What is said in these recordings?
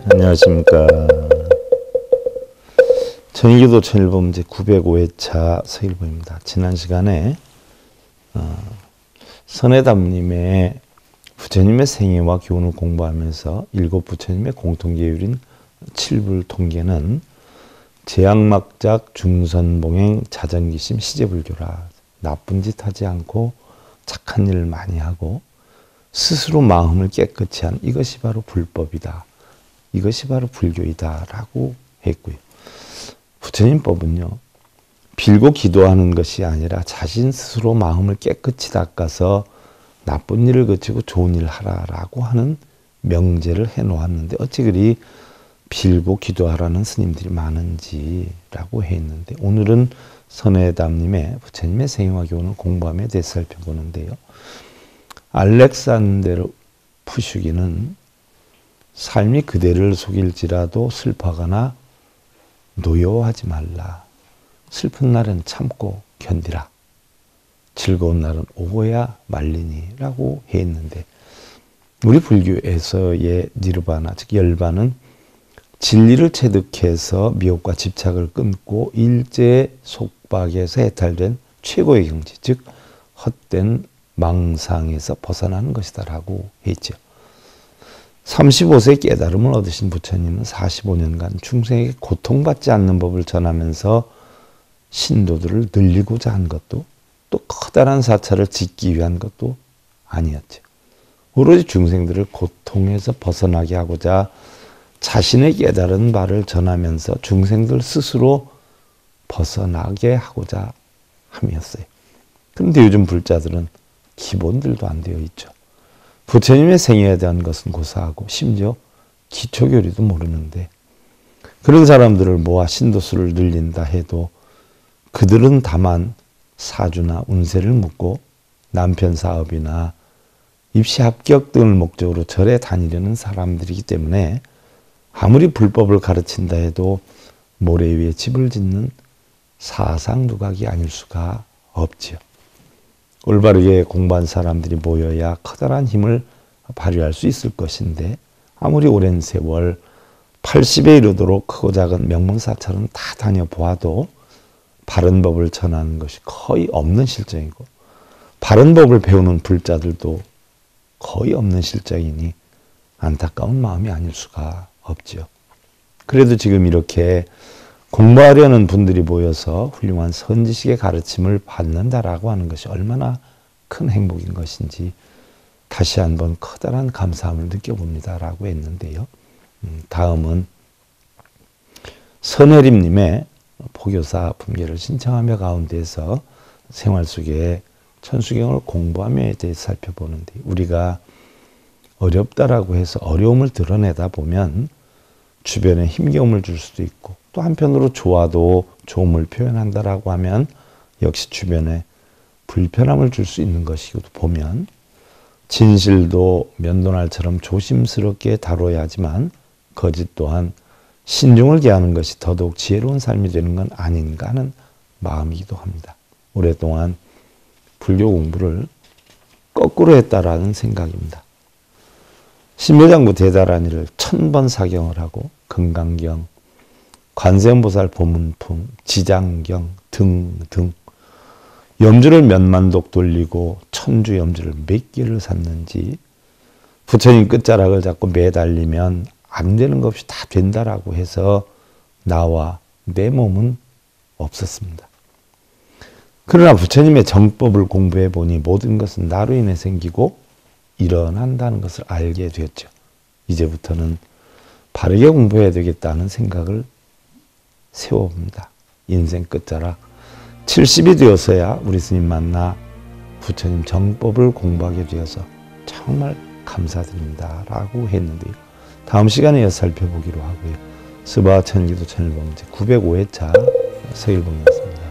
안녕하십니까. 정의기도 천일봉 제905회차 서일봉입니다. 지난 시간에 선해담님의 부처님의 생애와 교훈을 공부하면서 일곱 부처님의 공통계율인 칠불통계는 제약막작 중선봉행 자전기심 시제불교라, 나쁜 짓 하지 않고 착한 일을 많이 하고 스스로 마음을 깨끗이 한 이것이 바로 불법이다. 이것이 바로 불교이다 라고 했고요. 부처님 법은요, 빌고 기도하는 것이 아니라 자신 스스로 마음을 깨끗이 닦아서 나쁜 일을 그치고 좋은 일을 하라라고 하는 명제를 해놓았는데 어찌 그리 빌고 기도하라는 스님들이 많은지라고 했는데, 오늘은 선해담님의 부처님의 생애와 교훈을 공부하며 대해서 살펴보는데요. 알렉산데르 푸슈기는 삶이 그대를 속일지라도 슬퍼하거나 노여워하지 말라. 슬픈 날은 참고 견디라. 즐거운 날은 오고야 말리니 라고 했는데, 우리 불교에서의 니르바나, 즉 열반은 진리를 체득해서 미혹과 집착을 끊고 일제의 속박에서 해탈된 최고의 경지, 즉 헛된 망상에서 벗어나는 것이다 라고 했죠. 35세 깨달음을 얻으신 부처님은 45년간 중생에게 고통받지 않는 법을 전하면서 신도들을 늘리고자 한 것도, 또 커다란 사찰을 짓기 위한 것도 아니었죠. 오로지 중생들을 고통에서 벗어나게 하고자 자신의 깨달은 바를 전하면서 중생들 스스로 벗어나게 하고자 함이었어요. 그런데 요즘 불자들은 기본들도 안 되어 있죠. 부처님의 생애에 대한 것은 고사하고 심지어 기초교리도 모르는데, 그런 사람들을 모아 신도수를 늘린다 해도 그들은 다만 사주나 운세를 묻고 남편 사업이나 입시 합격 등을 목적으로 절에 다니려는 사람들이기 때문에 아무리 불법을 가르친다 해도 모래 위에 집을 짓는 사상누각이 아닐 수가 없지요. 올바르게 공부한 사람들이 모여야 커다란 힘을 발휘할 수 있을 것인데, 아무리 오랜 세월 80에 이르도록 크고 작은 명문사찰은 다 다녀보아도 바른 법을 전하는 것이 거의 없는 실정이고, 바른 법을 배우는 불자들도 거의 없는 실정이니 안타까운 마음이 아닐 수가 없죠. 그래도 지금 이렇게 공부하려는 분들이 모여서 훌륭한 선지식의 가르침을 받는다라고 하는 것이 얼마나 큰 행복인 것인지 다시 한번 커다란 감사함을 느껴봅니다라고 했는데요. 다음은 선혜림님의 포교사 분계를 신청하며 가운데서 생활 속에 천수경을 공부하며에 대해 살펴보는데, 우리가 어렵다라고 해서 어려움을 드러내다 보면 주변에 힘겨움을 줄 수도 있고, 또 한편으로 좋아도 좋음을 표현한다라고 하면 역시 주변에 불편함을 줄 수 있는 것이고, 보면 진실도 면도날처럼 조심스럽게 다뤄야 하지만 거짓 또한 신중을 기하는 것이 더더욱 지혜로운 삶이 되는 건 아닌가 하는 마음이기도 합니다. 오랫동안 불교 공부를 거꾸로 했다라는 생각입니다. 신묘장구 대다란이를 1000번 사경을 하고 금강경, 관세음보살 보문품, 지장경 등등 염주를 몇만독 돌리고 천주 염주를 몇 개를 샀는지, 부처님 끝자락을 잡고 매달리면 안 되는 것 없이 다 된다라고 해서 나와 내 몸은 없었습니다. 그러나 부처님의 정법을 공부해 보니 모든 것은 나로 인해 생기고 일어난다는 것을 알게 되었죠. 이제부터는 바르게 공부해야 되겠다는 생각을 세워봅니다. 인생 끝자락 70이 되어서야 우리 스님 만나 부처님 정법을 공부하게 되어서 정말 감사드립니다 라고 했는데요. 다음 시간에 이어서 살펴보기로 하고요. 스바 천기도 천일봉 제905회차 서일봉이었습니다.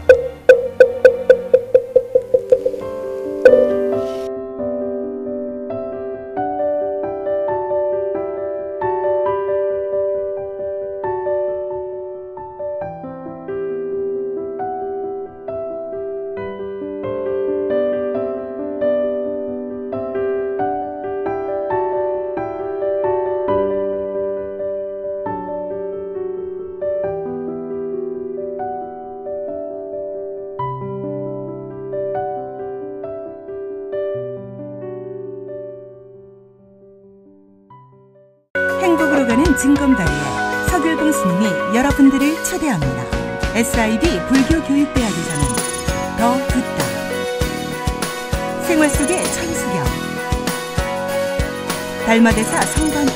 오가는 징검다리에 서귤봉 스님이 여러분들을 초대합니다. SIB 불교교육대학에서는 더 듣다, 생활 속의 천수경, 달마대사 성관법,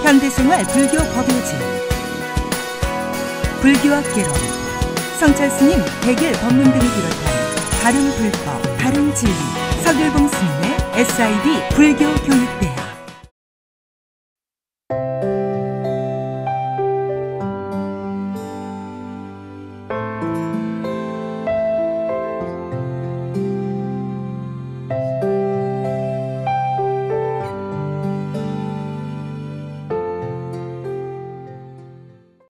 현대생활 불교 법요지, 불교학 개론, 성찰스님 백일 법문 등을 비롯한 다른 불법, 다른 진리, 서귤봉 스님의 SIB 불교교육대